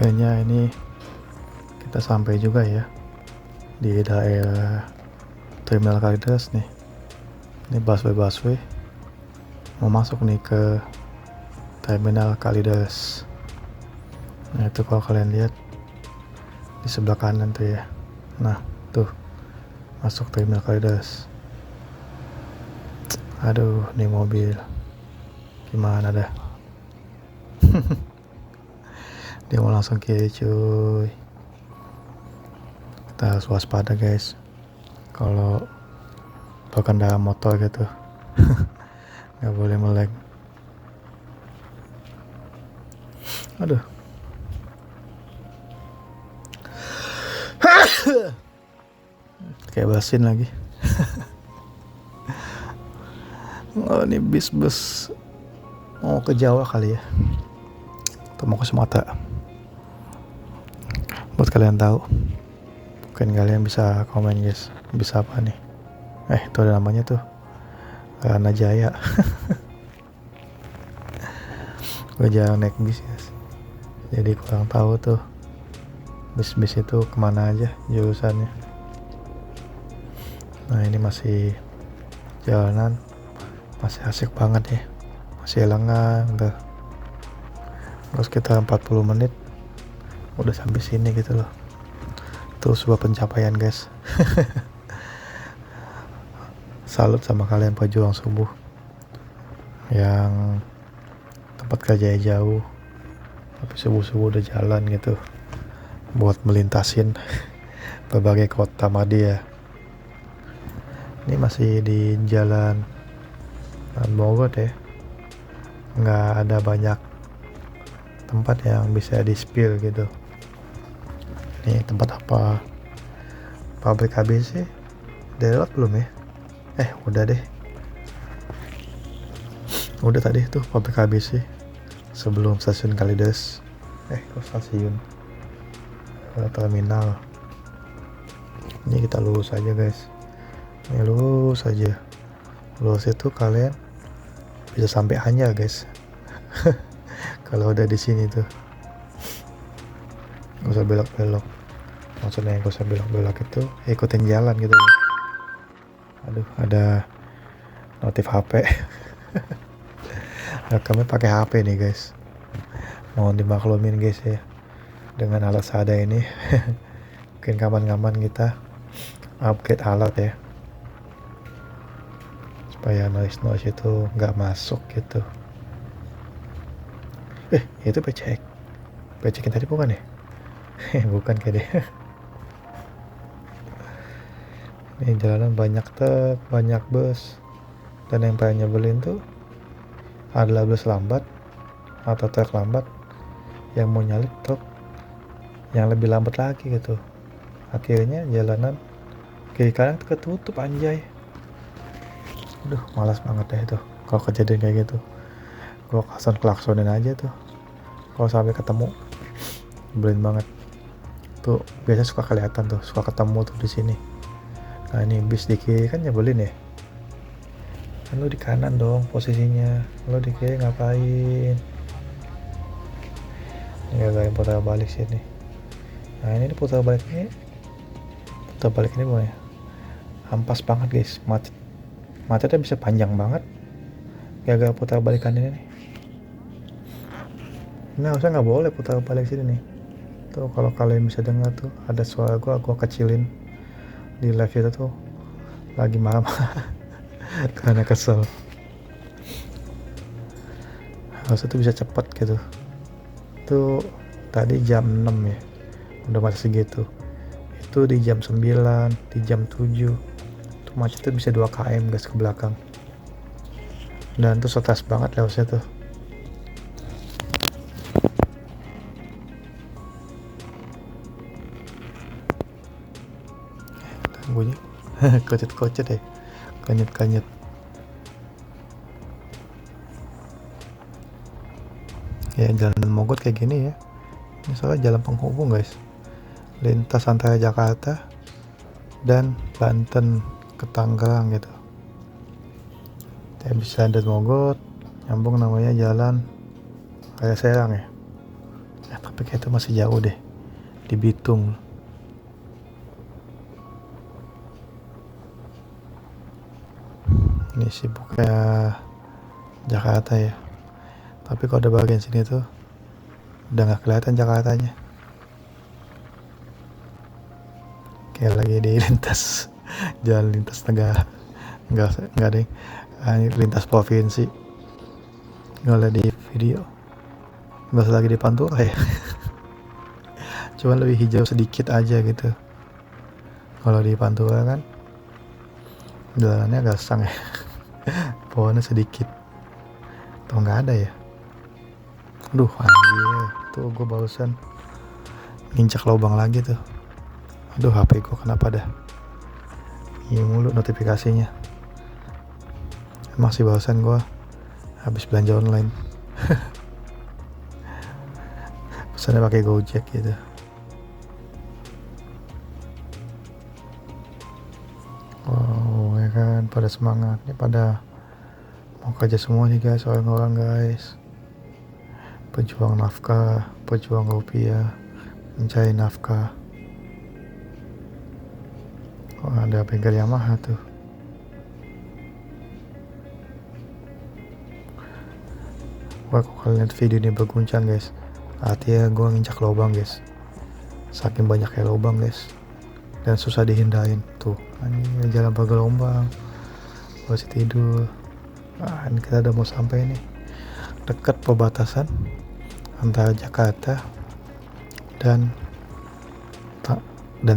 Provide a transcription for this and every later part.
akhirnya ini kita sampai juga ya di daerah Terminal Kalideres nih. Ini busway mau masuk nih ke Terminal Kalideres. Nah itu kalau kalian lihat di sebelah kanan tuh ya. Nah tuh masuk Terminal Kalideres. Aduh, nih mobil gimana dah. Dia mau langsung kiri cuy. Kita harus waspada guys kalau berkendara motor gitu. Nggak boleh melek. Aduh. Kayak basin lagi. Oh, ini bis mau ke Jawa kali ya, atau mau ke Sumatera. Buat kalian tahu, mungkin kalian bisa komen guys, bisa apa nih? Itu ada namanya tuh, Rana Jaya. Gue jarang naik bis guys, jadi kurang tahu tuh bis-bis itu kemana aja jurusannya. Nah ini masih jalanan, masih asik banget ya, masih lengang tuh. Terus kita 40 menit udah sampai sini gitu loh. Itu sebuah pencapaian guys. Salut sama kalian pejuang subuh yang tempat kerjanya jauh tapi subuh-subuh udah jalan gitu buat melintasin berbagai kota Madia. Ini masih di jalan Bogor ya, nggak ada banyak tempat yang bisa di spill gitu. Ini tempat apa? Pabrik ABC udah lewat belum ya? Udah deh. Udah tadi tuh pabrik ABC sebelum stasiun Kalideres. Stasiun terminal. Ini kita lurus aja guys. Ini lurus aja. Lurus itu kalian bisa sampai Hanya guys. Kalau udah di sini tuh. Gak usah belok-belok. Maksudnya gak usah belok-belok itu ikutin jalan gitu. Aduh, ada notif HP. Kami pakai HP nih guys. Mohon dimaklumin guys ya, dengan alat seadanya ini. Mungkin kapan-kapan kita upgrade alat ya, supaya noise itu nggak masuk gitu. Itu becek yang tadi bukan ya? Bukan kayak deh. Ini jalanan banyak truk, banyak bus, dan yang paling nyebelin tuh adalah bus lambat atau truk lambat yang mau nyalip truk yang lebih lambat lagi gitu. Akhirnya jalanan kiri kanan ketutup anjay. Aduh, malas banget deh itu kalau kejadian kayak gitu. Gua klaksonin aja tuh kalau sampai ketemu. Nyebelin banget. Tuh biasanya suka kelihatan tuh, suka ketemu tuh di sini. Nah ini bis di kiri kan nyebelin ya. Kan lu di kanan dong posisinya, lu di kiri ngapain? Nggak ada yang putar balik sini. Nah ini putar balik ini boleh ampas banget guys, macetnya bisa panjang banget gagal putar balikan ini nih. Ini harusnya nggak boleh putar balik sini nih. Tuh kalau kalian bisa dengar tuh ada suara gua kecilin di live itu tuh lagi marah karena kesel. Harusnya tuh bisa cepat gitu. Tuh tadi jam 6 ya udah masih segitu. Itu di jam 9, di jam 7 tuh macetnya bisa 2 km guys ke belakang. Dan tuh stres banget lewatnya tuh. Bunyi kocet ya, kanyet. Ya jalan mogot kayak gini ya. Ini soalnya jalan penghubung guys, lintas antara Jakarta dan Banten ke Tangerang gitu. Kita bisa ada mogot nyambung namanya jalan Raya Serang ya. Tapi tapi kayak itu masih jauh deh, di Bitung. Ini sibuk kayak Jakarta ya, tapi kalau ada bagian sini tuh udah nggak kelihatan Jakartanya, kayak lagi di lintas jalan lintas negara, nggak deh, lintas provinsi. Nggak lihat di video, nggak lagi di Pantura ya. Cuman lebih hijau sedikit aja gitu. Kalau di Pantura kan jalannya agak sang ya, pohonnya sedikit atau nggak ada ya. Aduh anjir, tuh gue barusan nginjak lubang lagi tuh. Aduh HP gue kenapa dah ini mulu notifikasinya. Emang sih barusan gue habis belanja online. Pesannya pakai Gojek gitu. Oh ya kan, pada semangat nih, pada mau kerja semua nih guys, orang-orang guys, pejuang nafkah, pejuang rupiah, mencari nafkah. Oh, ada bengkel Yamaha tuh. Wah, kalau lihat video ini berguncang guys, artinya gue nginjak lubang guys, saking banyaknya lubang guys, dan susah dihindarin tuh. Ini jalan bergelombang, masih tidur. Ini kita udah mau sampai nih, dekat perbatasan antara Jakarta dan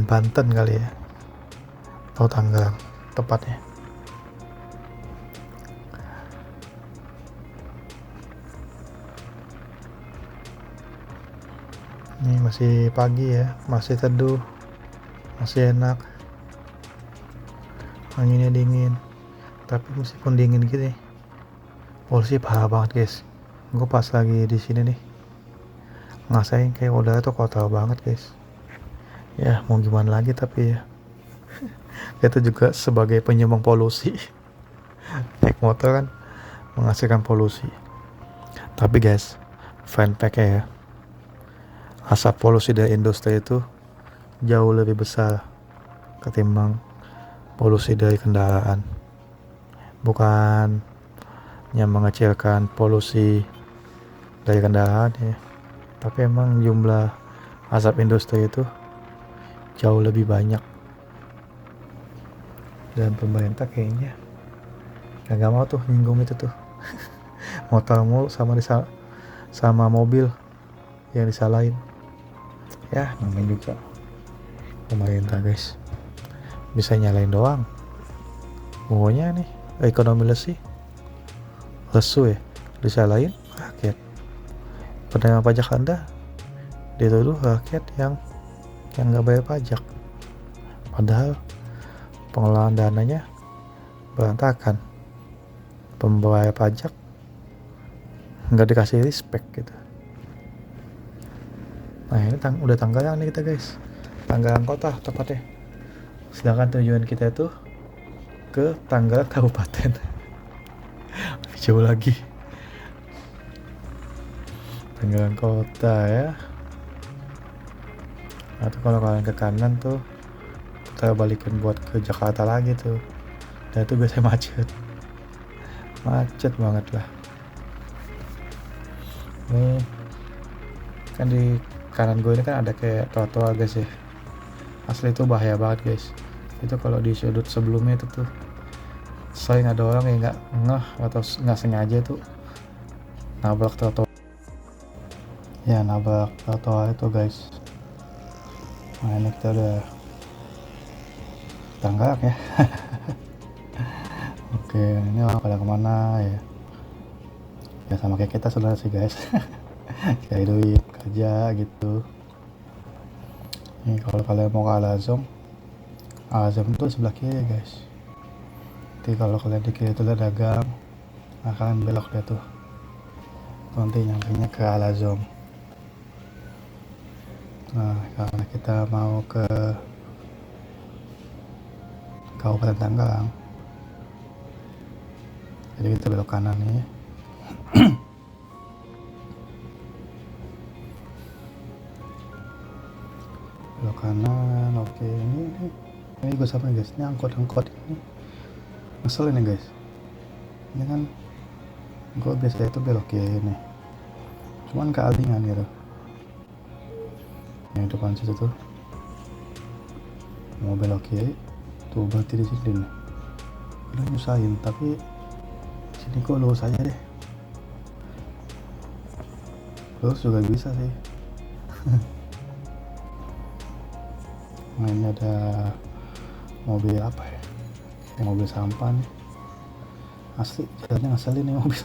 Banten kali ya, atau Tangerang tepatnya. Ini masih pagi ya, masih teduh, masih enak, anginnya dingin. Tapi meskipun dingin gini, polusi parah banget guys. Gue pas lagi di sini nih ngerasain kayak udara tuh kotor banget guys. Ya mau gimana lagi, tapi ya itu juga sebagai penyumbang polusi. Naik motor kan menghasilkan polusi. Tapi guys, fun fact ya, asap polusi dari industri itu jauh lebih besar ketimbang polusi dari kendaraan. Bukan yang mengecilkan polusi dari kendaraan ya, tapi emang jumlah asap industri itu jauh lebih banyak. Dan pemerintah kayaknya gak mau tuh nyinggung itu tuh. Motormu sama mobil yang disalahin. Ya namanya juga pemerintah guys, bisa nyalain doang. Pokoknya nih ekonomi lesu ya, disalahin rakyat. Penerima pajak Anda dituduh rakyat yang nggak bayar pajak, padahal pengelolaan dananya berantakan. Pembayar pajak nggak dikasih respect gitu. Nah ini udah Tangerang nih kita guys, Tangerang kota tepatnya. Sedangkan tujuan kita itu ke Tangerang kabupaten. Jauh lagi. Tangerang kota ya. Atau kalau kalian ke kanan tuh kita balikin buat ke Jakarta lagi tuh. Dan itu biasanya macet banget lah. Ini kan di kanan gue ini kan ada kayak trotoar guys ya. Asli itu bahaya banget guys. Itu kalau di sudut sebelumnya itu tuh sering ada orang yang nggak ngeh atau nggak sengaja tuh nabrak trotoar. Ya nabrak trotoar itu guys. Nah ini kita udah Tangerang ya. Oke, ini orang pada kemana ya? Ya sama kayak kita saudara sih guys. Cari duit, kerja gitu. Ini kalau kalian mau ke Al-Azom itu sebelah kiri guys. Nanti kalau kalian di kiri itu ada gang, nah kalian belok deh tuh. Nanti nyampainya ke Al-Azom. Nah karena kita mau ke Kabupaten Tangerang, jadi kita belok kanan nih. belok kanan. Oke, ini gue sama guys, ini angkot ini ngeselin ya guys. Ini kan gue biasa itu belok kiri nih, cuman kealingan gitu. Yang depan situ tuh mau belok kiri tuh, berhenti di sini nih. Udah nyusahin, tapi sini kok lurus aja deh. Lurus juga bisa sih. Nah, ini ada mobil apa ya? Mobil sampah nih. Asli jalannya ngeselin nih mobil.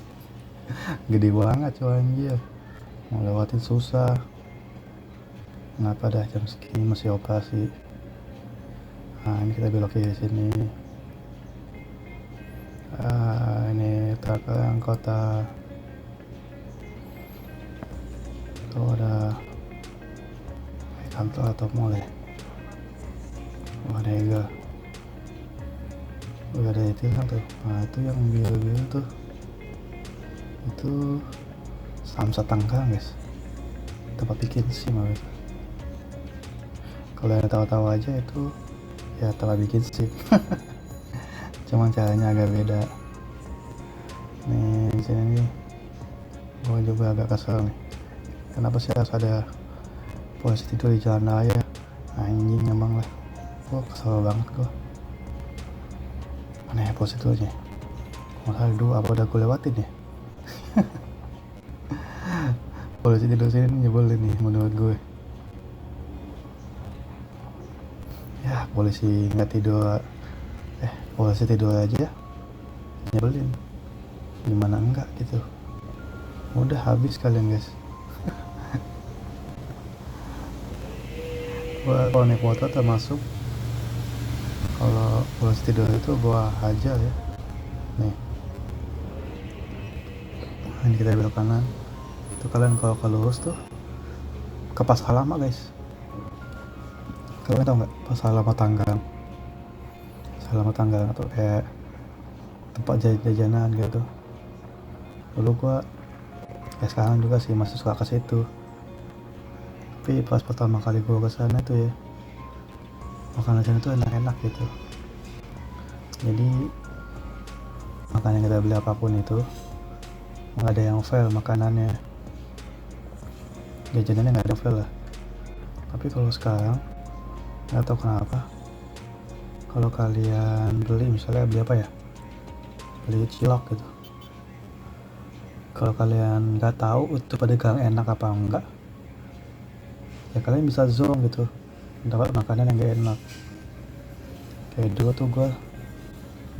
Gede banget coy, anjir. Mau lewatin susah. Kenapa dah jam segini masih operasi? Nah, ini kita belok kiri sini. Ini terkadang kota. Tuh ada kantor atau mall ya. Wah, ada juga. Udah ada itu kan tuh. Nah, itu yang biru-biru tuh. Itu Samsat Tangkang guys. Tempat bikin SIM guys. Kalau yang tahu-tahu aja itu ya tempat bikin SIM. Cuman caranya agak beda. Nih di sini nih, gue juga agak kesel nih. Kenapa sih harus ada polisi tidur di jalan raya? Anjing emang lah. Gue kesel banget gue. Mana ya polisi tidurnya? Masalah dulu apa udah gue lewatin ya? Polisi tidur sini nyebelin nih menurut gue. Ya polisi nggak tidur, polisi tidur aja nyebelin. Gimana enggak gitu? Udah habis kalian guys. Gua kalau naik motor termasuk kalau polisi tidur itu gua hajar ya. Nih, ini kita belok kanan. Itu kalian kalau lurus tuh ke Pasar Lama guys. Kalian tau nggak Pasar Lama Tanggang? Pasar Lama Tanggang atau kayak tempat jajanan gitu. Dulu gua sekarang juga sih masih suka ke situ. Tapi pas pertama kali gua kesana tuh ya, makanan sana tuh enak-enak gitu. Jadi makanya kita beli apapun itu nggak ada yang fail makanannya, jajanannya nggak ada fail lah. Tapi kalau sekarang nggak tahu kenapa, kalau kalian beli misalnya beli apa ya, beli cilok gitu, kalau kalian nggak tahu itu pedagang enak apa enggak, ya kalian bisa zonk gitu, dapat makanan yang gak enak. Kayak dulu tuh gue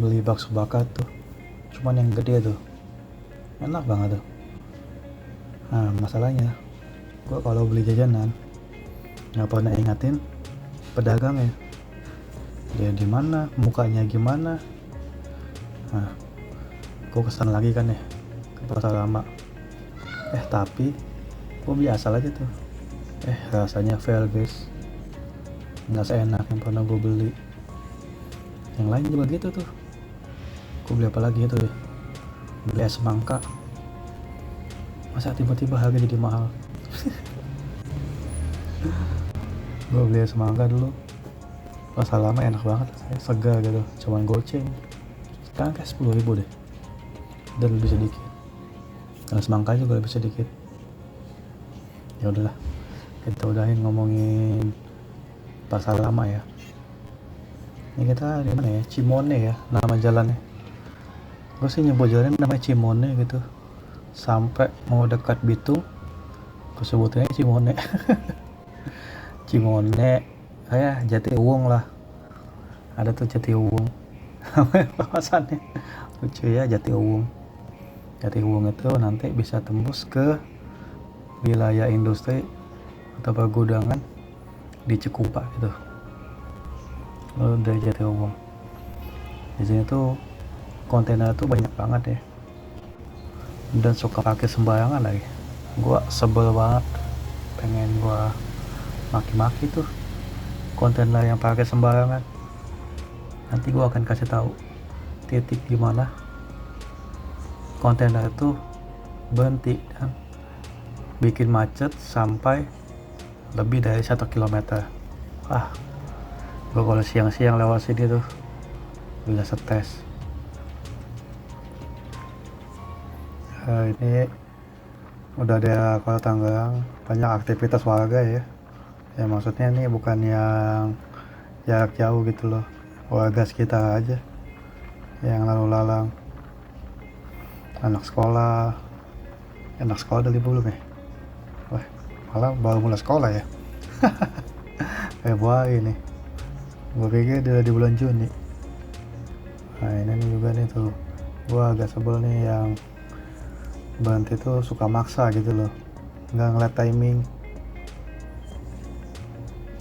beli bakso bakar tuh, cuman yang gede tuh, enak banget tuh. Nah masalahnya, gue kalau beli jajanan nggak pernah ingatin pedagangnya, dia di mana, mukanya gimana. Nah, gue kesana lagi kan ya ke Pasar Lama. Tapi gue beli asal aja tuh. Rasanya fail guys, nggak seenak yang pernah gue beli. Yang lain juga gitu tuh. Gue beli apa lagi itu ya, beli es semangka, masa tiba-tiba harga jadi mahal. Gue beli es semangka dulu Pasar Lama enak banget, segar gitu, cuman goceng. Sekarang kayak 10.000 deh, dan lebih sedikit. Dan semangka juga lebih sedikit. Ya udahlah, kita udahin ngomongin Pasar Lama ya. Ini kita di mana ya? Cimone ya nama jalannya. Gue sih nyebut jalannya namanya Cimone gitu. Sampai mau dekat Bitung, gue sebutinnya Cimone. Cimone kayak Jatiuwung lah. Ada tuh Jatiuwung. Kawasannya lucu ya, Jatiuwung. Jatiuwung itu nanti bisa tembus ke wilayah industri atau pergudangan di Cikupa gitu. Lalu dari Jatiuwung, di sini tuh kontainer tuh banyak banget ya, dan suka pakai sembarangan lagi. Gua sebel banget, pengen gua maki-maki tuh kontainer yang pakai sembarangan. Nanti gua akan kasih tahu titik dimana kontainer itu berhenti dan bikin macet sampai lebih dari 1 kilometer. Gue kalau siang-siang lewat sini tuh bisa setes. Ini udah ada Kota Tanggerang, banyak aktivitas warga ya. Ya maksudnya ini bukan yang jarak jauh gitu loh, warga sekitar aja yang lalu lalang. Anak sekolah udah libur belum ya? Wah, malah baru mulai sekolah ya. Februari nih, gue pikir dia di bulan Juni. Nah ini nih juga nih tuh, gue agak sebel nih yang berhenti tuh suka maksa gitu loh, nggak ngeliat timing.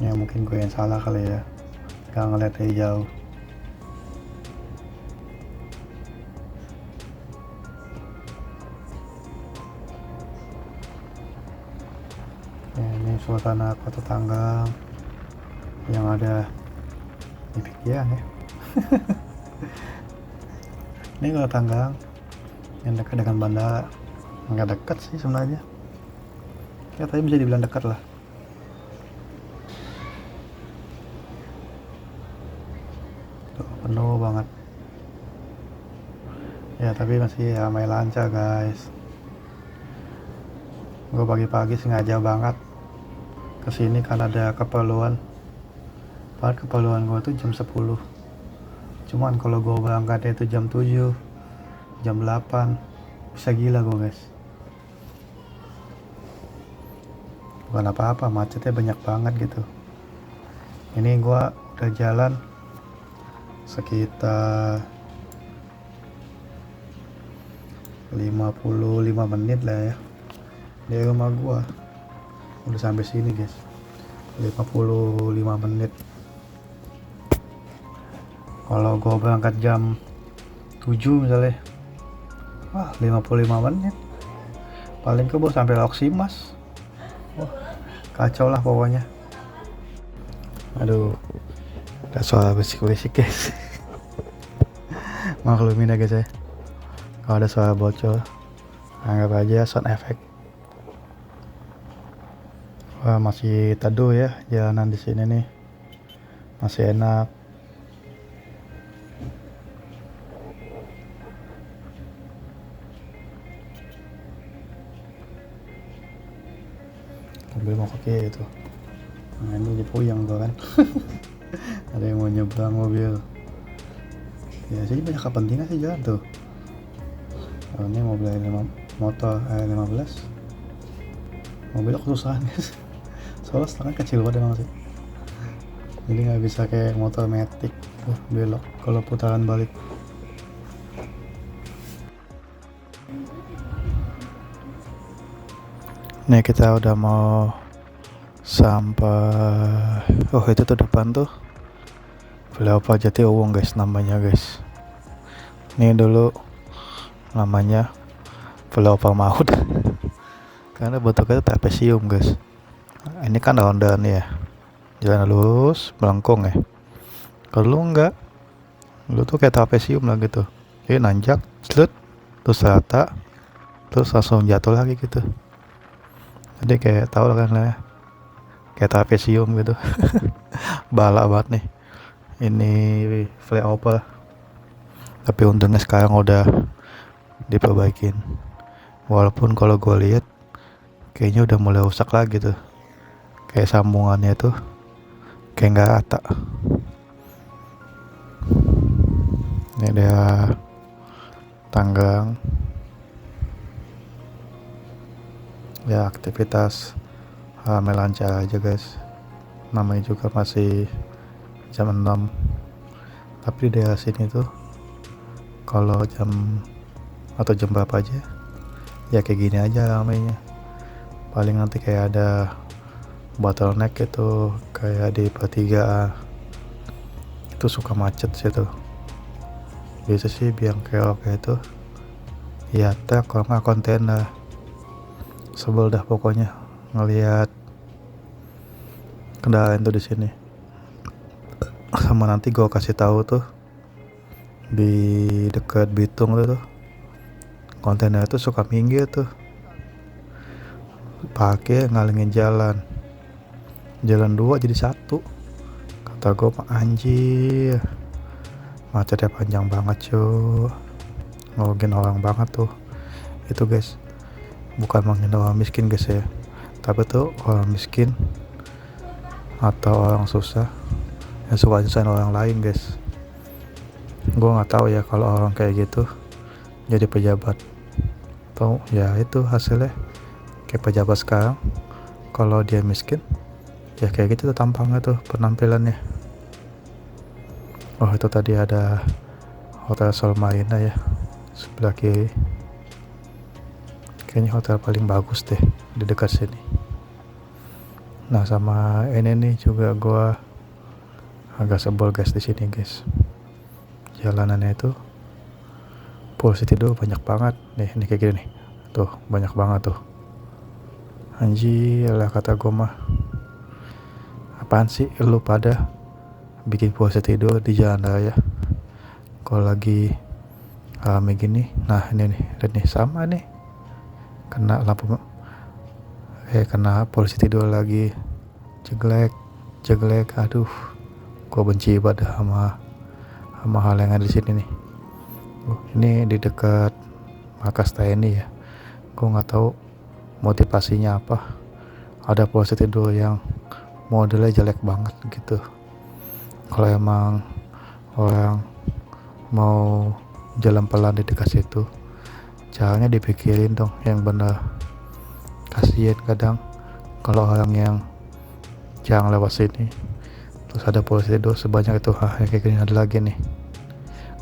Ya mungkin gue yang salah kali ya, nggak ngeliat dari jauh. Ya, ini suasana Kota Tanggerang yang ada di pikiran ya. Ini Kota Tanggerang yang dekat dengan bandara. Nggak dekat sih sebenarnya ya, tapi bisa dibilang dekat lah. Tuh, penuh banget ya, tapi masih ramai lancar guys. Gue pagi-pagi sengaja banget kesini karena ada keperluan. Padahal keperluan gue tuh jam 10, cuman kalau gue berangkatnya itu jam 7, jam 8, bisa gila gue guys. Bukan apa-apa, macetnya banyak banget gitu. Ini gue udah jalan sekitar 55 menit lah ya dari rumah gue. Udah sampai sini guys, 55 menit. Kalau gue berangkat jam 7 misalnya, wah 55 menit paling ke bos sampai Loksimas. Wah kacau lah pokoknya. Aduh, ada suara berisik-berisik guys. Maklumin ya guys ya, kalau ada suara bocor anggap aja sound effect. Wah masih teduh ya jalanan di sini nih, masih enak. Mobil mau ke kiri itu, nah ini dia puyeng tuh kan. Ada yang mau nyebrang mobil ya, sih banyak kepentingan sih jalan tuh. Oh, ini mobil motor 15 mobilnya kesusahan guys. Soalnya setengah kecil banget emang sih, jadi nggak bisa kayak motor matic tuh belok kalau putaran balik. Nih kita udah mau sampai, oh itu tuh depan tuh Flyover Jatiuwung guys namanya guys. Ini dulu namanya Flyover Maut karena bentuknya trapesium guys. Ini kan ronda nih ya, jalan lurus melengkung ya. Kalau lu enggak, lu tuh kayak trapesium lah gitu, jadi nanjak slut terus rata terus langsung jatuh lagi gitu. Jadi kayak tau lah kan lah, kayak trapesium gitu. Balak banget nih ini flyover, tapi untungnya sekarang udah diperbaikin. Walaupun kalau gue lihat kayaknya udah mulai rusak lagi tuh, kayak sambungannya tuh kayak nggak rata. Ini ada Tanggerang ya, aktivitas ramai lancar aja guys. Namanya juga masih jam 6, tapi di daerah sini tuh kalau jam atau jam berapa aja ya kayak gini aja ramainya. Paling nanti kayak ada bottleneck gitu, kayak di pertigaan itu suka macet sih tuh. Biasa sih biang kerok kayak itu ya truk kalau nggak kontainer. Sebel dah pokoknya ngelihat kendaraan tuh di sini. Sama nanti gue kasih tahu tuh di dekat Bitung tuh kontainer tuh suka minggir tuh, pakai ngalingin jalan 2 jadi 1. kata gue mah anjir, macetnya panjang banget cuy, ngerugiin orang banget tuh itu guys. Bukan menghina orang miskin guys ya, tapi tuh orang miskin atau orang susah yang suka nyusahin orang lain guys. Gue nggak tahu ya kalau orang kayak gitu jadi pejabat, atau ya itu hasilnya kayak pejabat sekarang. Kalau dia miskin ya kayak gitu tuh tampangnya tuh, penampilannya. Oh itu tadi ada Hotel Solmarina ya sebelah kiri, kayaknya hotel paling bagus deh di dekat sini. Nah sama ini nih juga gua agak sebel guys di sini guys, jalanannya itu polusi tidur banyak banget nih, kayak gini nih tuh, banyak banget tuh anjir lah kata gua mah. Apaan sih lu pada bikin polusi tidur di jalan raya kalau lagi rame gini? Nah ini nih, lihat nih, sama nih kena lampu kena polusi tidur lagi, jeglek. Aduh, gua benci banget sama hal yang ada di sini nih. Ini di dekat markas TNI ya. Gua nggak tahu motivasinya apa. Ada polusi tidur yang modelnya jelek banget gitu. Kalau emang orang mau jalan pelan di dekat situ, caranya dipikirin dong yang bener. Kasian kadang kalau orang yang jarang lewat sini terus ada polusi tidur sebanyak itu. Yang kayak gini ada lagi nih,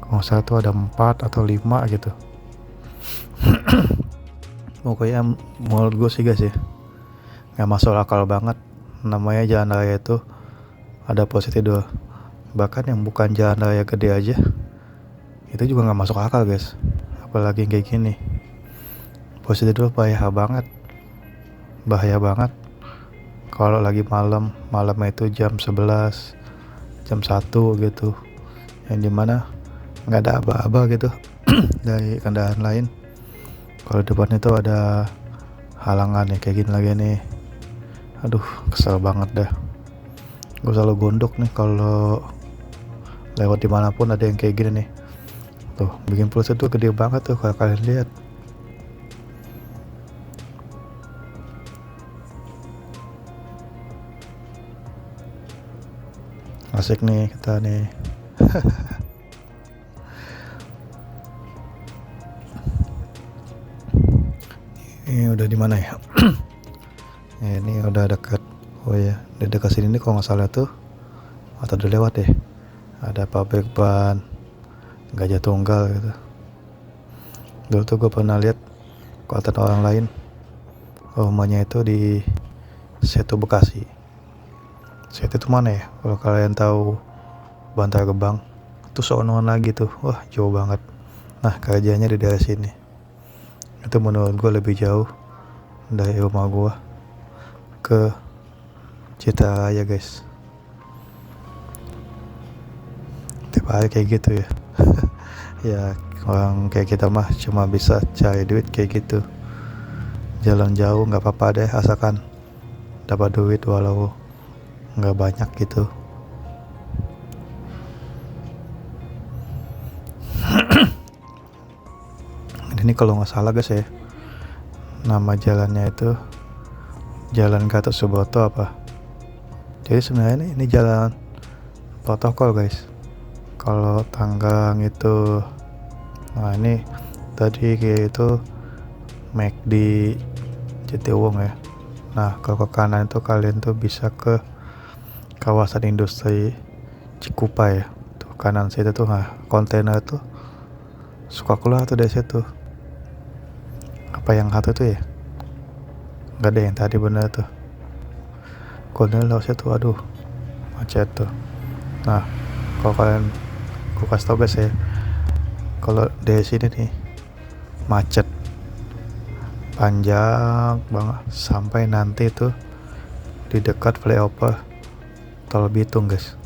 kalau nggak salah tuh ada 4 atau 5 gitu. Pokoknya menurut gue sih guys ya, nggak masuk akal banget. Namanya jalan raya itu ada polusi tidur, bahkan yang bukan jalan raya gede aja itu juga nggak masuk akal guys, apalagi kayak gini. Polusi tidur bahaya banget kalau lagi malam itu jam 11, jam 1 gitu, yang dimana nggak ada aba-aba gitu dari kendaraan lain. Kalau depan itu ada halangan nih kayak gini lagi nih, aduh kesel banget dah. Gue selalu gondok nih kalau lewat dimanapun ada yang kayak gini nih tuh, bikin pulsa tuh gede banget tuh kalau kalian lihat. Asik nih kita nih. Ini udah di mana ya? Ini udah dekat. Oh ya, di dekat sini nih kalau nggak salah tuh, atau udah lewat deh, ada pabrik ban Gajah Tunggal gitu. Dulu tuh gue pernah lihat konten orang lain, rumahnya itu di Setu Bekasi. Setu itu mana ya? Kalau kalian tahu Bantar Gebang, tuh sonoan lagi tuh, wah jauh banget. Nah kerjanya di daerah sini. Itu menurut gue lebih jauh dari rumah gue ke Citaraya guys. Tiap hari kayak gitu ya. Ya orang kayak kita mah cuma bisa cari duit kayak gitu. Jalan jauh nggak apa-apa deh, asalkan dapat duit walau nggak banyak gitu. Ini kalau nggak salah guys ya, nama jalannya itu Jalan Gatot Subroto apa. Jadi sebenarnya ini jalan protokol guys. Kalau Tanggang itu, nah ini tadi kayak itu McD Jatiwung ya. Nah kalau ke kanan itu kalian tuh bisa ke kawasan industri Cikupa ya. Tuh kanan situ tuh, nah kontainer tuh suka keluar tuh dari situ. Apa yang satu tuh ya? Gak ada yang tadi bener tuh. Kontainer lewat situ, aduh macet tuh. Nah kalau kalian, gue kasih tau guys ya, kalau dari sini nih macet panjang banget sampai nanti tuh di dekat flyover Tol Bitung guys,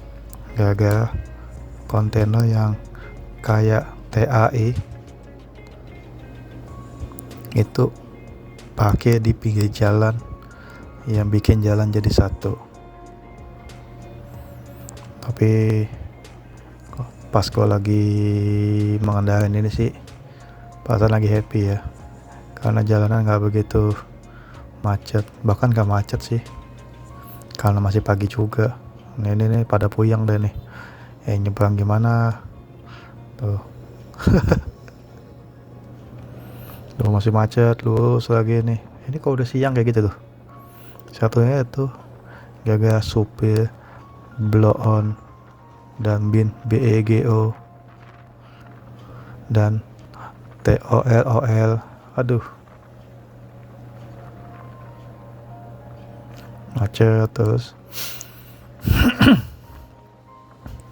gara-gara kontainer yang kayak TAI itu pakai di pinggir jalan yang bikin jalan jadi satu. Tapi pas gue lagi mengendarai ini sih perasaan lagi happy ya, karena jalanan nggak begitu macet, bahkan nggak macet sih karena masih pagi juga. Ini nih pada puyeng deh nih, nyebrang gimana tuh. Tuh masih macet lurus lagi nih. Ini kok udah siang kayak gitu tuh. Satunya itu gagal supir blow on dan bin BEGO dan TOLOL. Aduh, macet terus.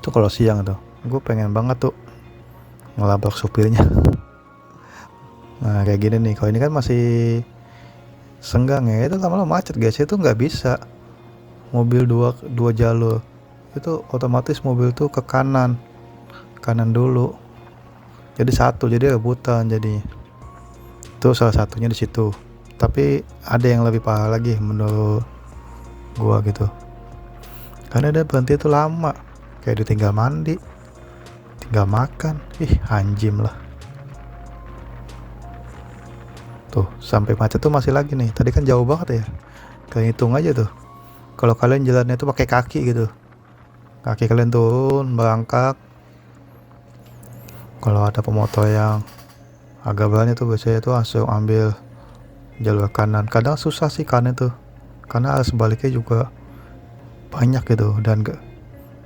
Tuh kalau siang tuh gue pengen banget tuh ngelabrak supirnya. Nah kayak gini nih, kalau ini kan masih senggang ya, itu lama-lama macet guys. Itu nggak bisa mobil dua jalur, itu otomatis mobil tuh ke kanan dulu, jadi satu, jadi rebutan jadinya. Itu salah satunya di situ. Tapi ada yang lebih parah lagi menurut gua gitu, karena dia berhenti itu lama, kayak ditinggal mandi, tinggal makan. Anjim lah. Tuh sampai macet tuh masih lagi nih. Tadi kan jauh banget ya, kehitung aja tuh. Kalau kalian jalannya tuh pakai kaki gitu, kaki kalian turun berangkat. Kalau ada pemotor yang agak berani tuh biasanya tuh langsung ambil jalur kanan. Kadang susah sih kanan tuh, karena arus baliknya juga banyak gitu, dan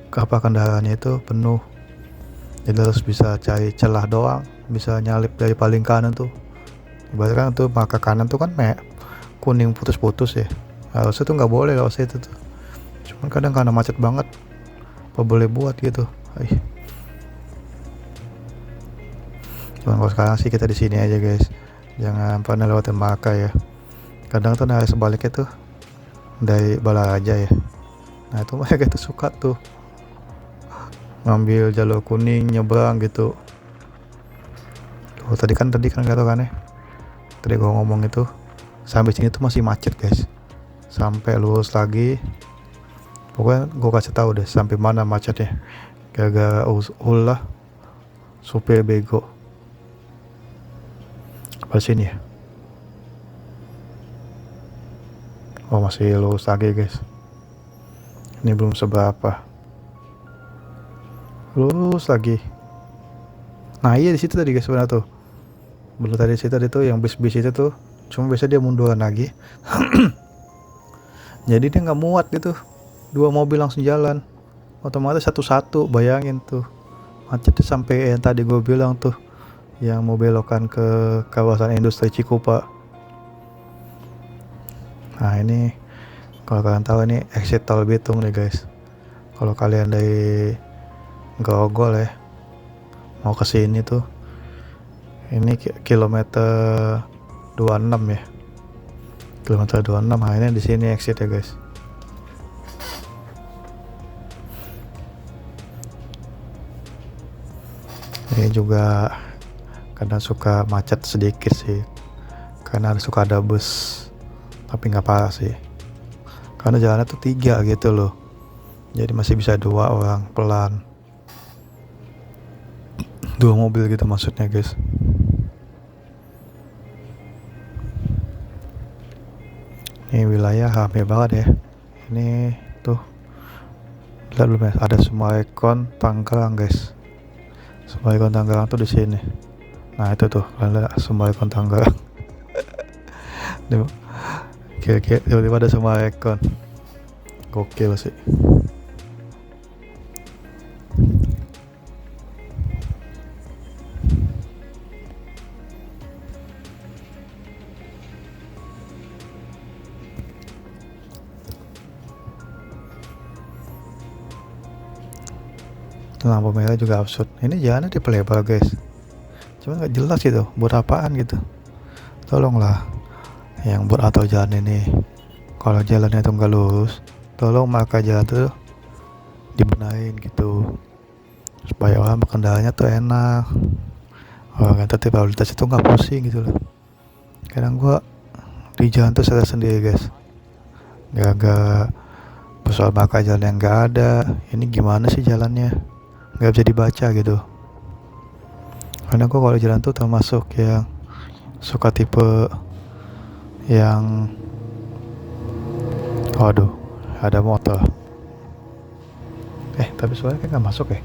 kendaraannya itu penuh. Jadi harus bisa cari celah doang, bisa nyalip dari paling kanan tuh. Ibaratnya tuh maka kanan tuh kan kuning putus-putus ya, harusnya tuh nggak boleh lewat situ tuh. Cuman kadang karena macet banget, apa boleh buat gitu. Cuman kalau sekarang sih kita di sini aja guys, jangan pernah lewatin Maka ya. Kadang tuh narik sebaliknya tuh dari Balaraja ya. Nah itu mereka tuh suka tuh ngambil jalur kuning nyebrang gitu. Tuh tadi kan nggak tahu kan ya. Tadi gua ngomong itu sampai sini tuh masih macet guys, sampai lurus lagi. Pokoknya gua kasih tahu deh sampai mana macetnya, gara-gara ulah supir bego. Apa sini ya? Oh masih lurus lagi guys, ini belum seberapa, lurus lagi. Nah iya di situ tadi guys sebenarnya tuh, belum tadi situ tuh yang bis itu tuh, cuma biasa dia munduran lagi. Jadi dia nggak muat gitu, dua mobil langsung jalan, otomatis satu-satu. Bayangin tuh macetnya sampai yang tadi gue bilang tuh, yang mau belokan ke kawasan industri Cikupa. Nah ini kalau kalian tahu, ini exit tol Bitung nih guys. Kalau kalian dari Grogol ya mau ke sini tuh, ini kilometer 26 ya, kilometer 26. Nah ini di sini exit ya guys. Ini juga kadang suka macet sedikit sih, karena suka ada bus, tapi nggak parah sih, karena jalannya tuh 3 gitu loh, jadi masih bisa 2 orang pelan, 2 mobil gitu maksudnya guys. Ini wilayah rame banget ya. Ini tuh lihat belum ya, ada Sumarekon Tangerang guys. Sumarekon Tangerang tuh di sini. Nah itu tuh kalian lihat Sumarekon Tangerang. Kira-kira tiba-tiba ada Sumarekon, gokil sih. Lampu merah juga absurd. Ini jalannya dipelebar guys, cuma nggak jelas gitu buat apaan gitu. Tolonglah yang buat atau jalan ini, kalau jalannya itu nggak lurus, tolong maka jalan tuh dibenahin gitu, supaya orang berkendaranya tuh enak, orang yang tertib lalu lintas itu nggak pusing gitu loh. Kadang gua di jalan tuh saya sendiri guys, gak soal bakal jalan yang nggak ada. Ini gimana sih jalannya, nggak bisa dibaca gitu. Karena gue kalau jalan tuh termasuk yang suka tipe yang, waduh, ada motor. Tapi soalnya kan nggak masuk ya.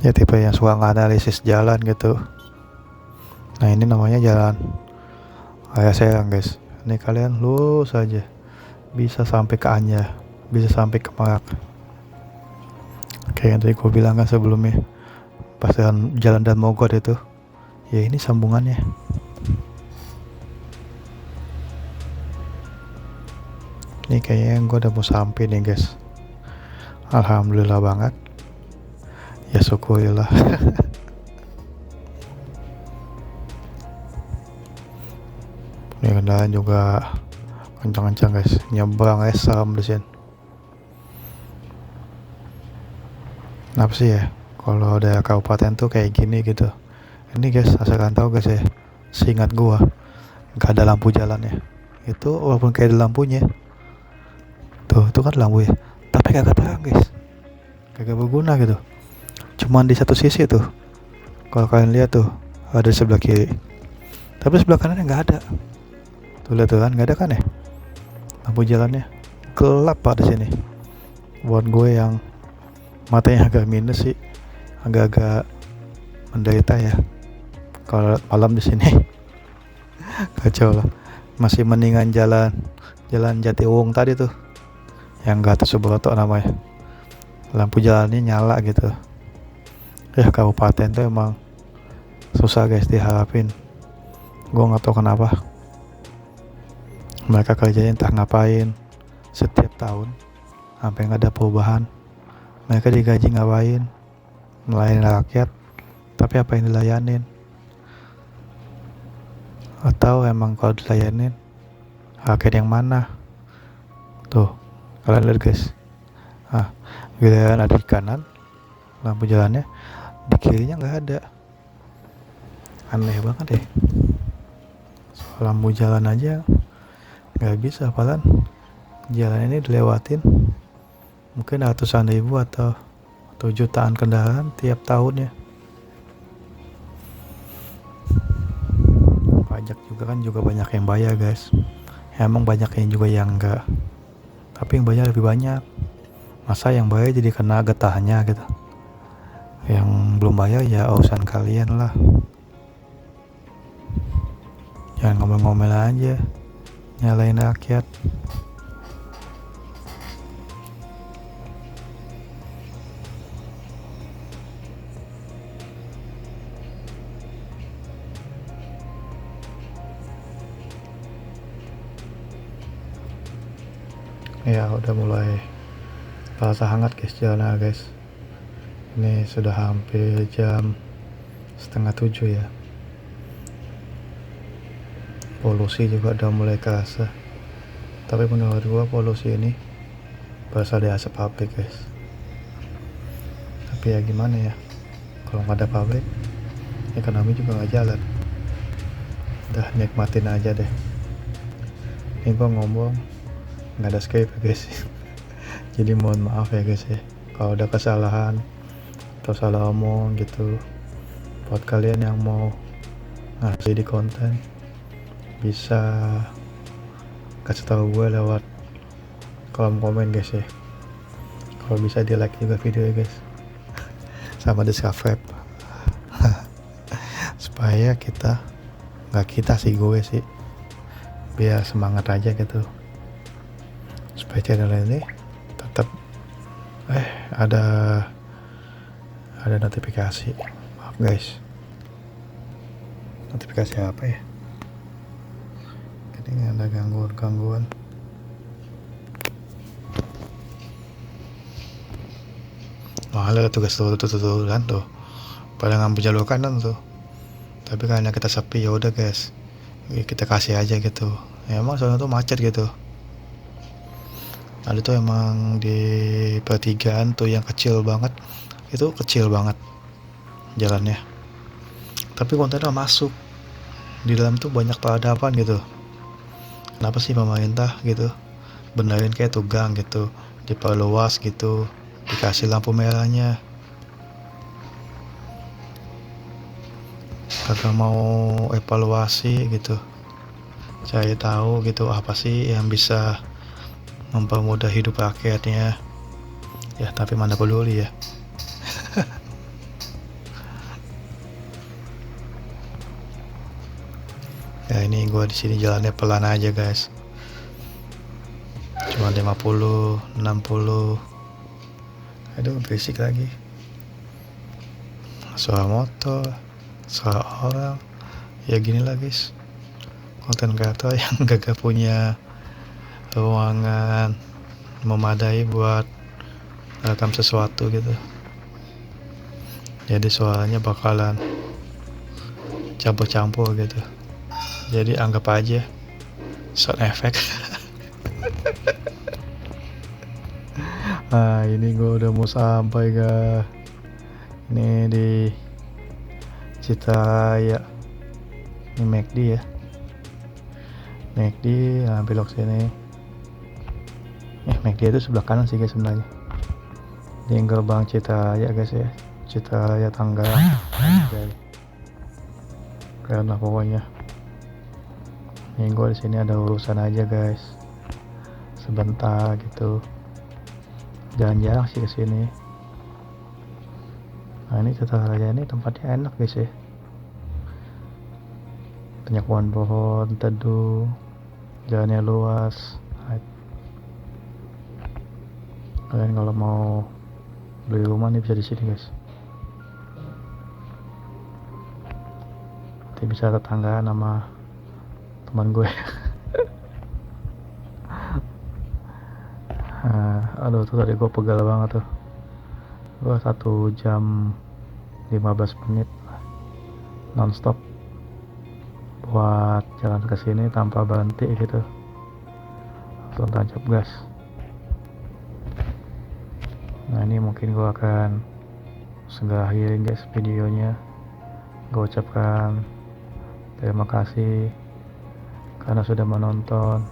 Ya tipe yang suka nganalisis jalan gitu. Nah ini namanya jalan kayak saya guys. Ini kalian lurus aja, bisa sampai ke Anja, bisa sampai ke Merak. Kayak yang tadi gue bilang kan sebelumnya, pas jalan dan Mogot itu, ya ini sambungannya. Ini kayaknya gue udah mau sampai nih guys. Alhamdulillah banget. Ya syukurillah. Ini kendaraan juga kencang-kencang guys. Nyebrang serem di sini. Kenapa sih ya kalau ada kabupaten tuh kayak gini gitu. Ini guys, asalkan tahu guys ya, seingat gua gak ada lampu jalan ya. Itu walaupun kayak ada lampunya, tuh kan lampu ya, tapi kagak terang guys, kagak berguna gitu. Cuman di satu sisi tuh, kalau kalian lihat tuh ada sebelah kiri, tapi sebelah kanannya nggak ada. Tuh lihat tuh kan, nggak ada kan ya lampu jalannya, gelap pak di sini. Buat gue yang matanya agak minus sih, agak-agak menderita ya kalau malam di sini. Kacau lah. Masih mendingan jalan Jatiwung tadi tuh, yang Gatot Subroto namanya, lampu jalannya nyala gitu. Ya kabupaten tuh emang susah guys diharapin. Gue nggak tahu kenapa mereka kerjanya entah ngapain setiap tahun sampai nggak ada perubahan. Mereka digaji ngapain? Melayani rakyat, tapi apa yang dilayanin? Atau emang kalau dilayanin rakyat yang mana? Tuh kalian lihat guys, giliran ada di kanan lampu jalannya, di kirinya nggak ada. Aneh banget deh. Soal lampu jalan aja nggak bisa, apalagi jalan ini dilewatin mungkin ratusan ribu atau jutaan kendaraan tiap tahunnya. Pajak juga kan banyak yang bayar guys. Emang banyak yang juga yang enggak, tapi yang bayar lebih banyak. Masa yang bayar jadi kena getahnya gitu, yang belum bayar ya urusan kalian lah. Jangan ngomel-ngomel aja nyalain rakyat. Ya udah mulai terasa hangat guys jalan guys. Ini sudah hampir jam 6:30 ya. Polusi juga udah mulai kerasa. Tapi menurut gua polusi ini berasal dari asap pabrik guys. Tapi ya gimana ya, kalau nggak ada pabrik ekonomi juga nggak jalan. Udah nikmatin aja deh. Ini gua ngomong nggak ada script ya guys. Jadi mohon maaf ya guys ya kalau ada kesalahan atau salah omong gitu. Buat kalian yang mau ngasih di konten, bisa kasih tahu gue lewat kolom komen guys ya. Kalau bisa di like juga video ya guys, sama di subscribe. Supaya kita sih gue sih biar semangat aja gitu, supaya channel ini tetap ada notifikasi. Maaf guys, notifikasi apa ya, ini ada gangguan. Ada tugas tuh kan tuh pada ngambil jalur kanan tuh, tapi karena kita sepi ya udah guys, kita kasih aja gitu. Ya, emang soalnya tuh macet gitu. Ada tuh emang di pertigaan tuh yang kecil banget jalannya, tapi kontainer masuk di dalam tuh banyak peradaban gitu. Kenapa sih pemerintah gitu benerin kayak tuh gang gitu, diperluas gitu, dikasih lampu merahnya, kagak mau evaluasi gitu, cari tahu gitu apa sih yang bisa mempermudah hidup rakyatnya. Ya tapi mana peduli ya. Ya ini gue di sini jalannya pelan aja guys, cuma 50 60. Aduh berisik lagi, suara motor, suara orang. Ya gini lah guys, konten kreator yang gak punya ruangan memadai buat rekam sesuatu gitu, jadi suaranya bakalan campur-campur gitu, jadi anggap aja sound effect. Nah ini gue udah mau sampai guys, ini di Citaraya, ini McD ya, McD. Nah belok sini, McD itu sebelah kanan sih guys sebenarnya, di gerbang Citaraya guys ya, Citaraya Tangerang. Anjay, keren lah pokoknya. Ini gue di sini ada urusan aja guys, sebentar gitu, jarang-jarang sih kesini. Nah ini Citaraya ini tempatnya enak guys ya, banyak pohon-pohon teduh, jalannya luas. Kalian kalau mau beli rumah nih bisa di sini guys, nanti bisa tetanggaan sama teman gue. Aduh tuh tadi gue pegal banget tuh, gue 1 jam 15 menit nonstop buat jalan ke sini tanpa berhenti gitu, langsung tancap gas. Nah ini mungkin gue akan segera akhirin guys videonya. Gue ucapkan terima kasih karena sudah menonton.